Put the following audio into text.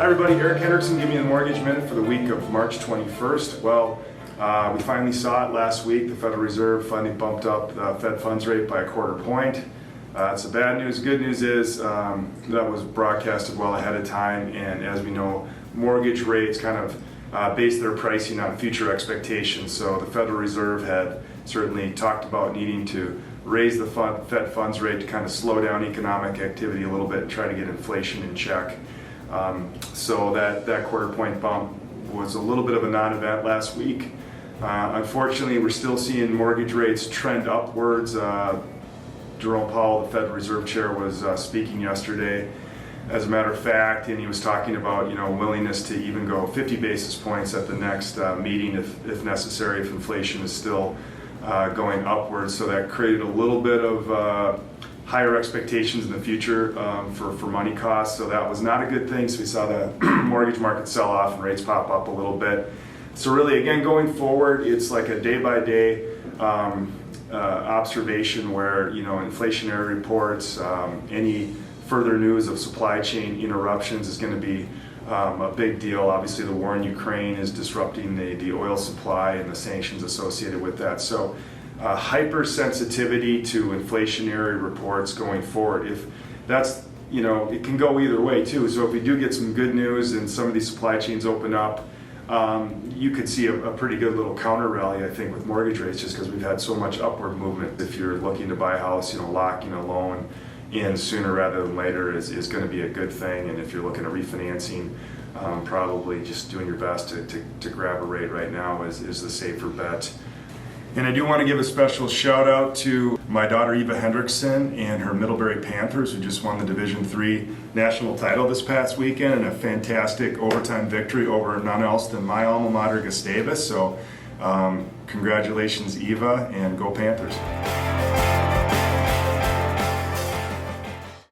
Hi everybody, Eric Hendrickson, Give Me a Mortgage Minute for the week of March 21st. Well, we finally saw it last week. The Federal Reserve finally bumped up the Fed funds rate by a quarter point. It's the bad news. Good news is that was broadcasted well ahead of time, and as we know, mortgage rates kind of base their pricing on future expectations. So the Federal Reserve had certainly talked about needing to raise the Fed funds rate to kind of slow down economic activity a little bit and try to get inflation in check. So that quarter point bump was a little bit of a non-event last week. Unfortunately, we're still seeing mortgage rates trend upwards. Jerome Powell, the Federal Reserve Chair, was speaking yesterday, as a matter of fact, and he was talking about willingness to even go 50 basis points at the next meeting if necessary, if inflation is still going upwards. So that created a little bit of higher expectations in the future for money costs. So that was not a good thing. So we saw the mortgage market sell off and rates pop up a little bit. So really, again, going forward, it's like a day-by-day observation where inflationary reports, any further news of supply chain interruptions is going to be a big deal. Obviously, the war in Ukraine is disrupting the oil supply and the sanctions associated with that. So hypersensitivity to inflationary reports going forward. If that's, it can go either way too. So if we do get some good news and some of these supply chains open up, you could see a pretty good little counter rally, I think, with mortgage rates, just because we've had so much upward movement. If you're looking to buy a house, locking a loan in sooner rather than later is going to be a good thing. And if you're looking at refinancing, probably just doing your best to grab a rate right now is the safer bet. And I do want to give a special shout out to my daughter Eva Hendrickson and her Middlebury Panthers, who just won the Division III national title this past weekend in a fantastic overtime victory over none else than my alma mater, Gustavus. So congratulations, Eva, and go Panthers.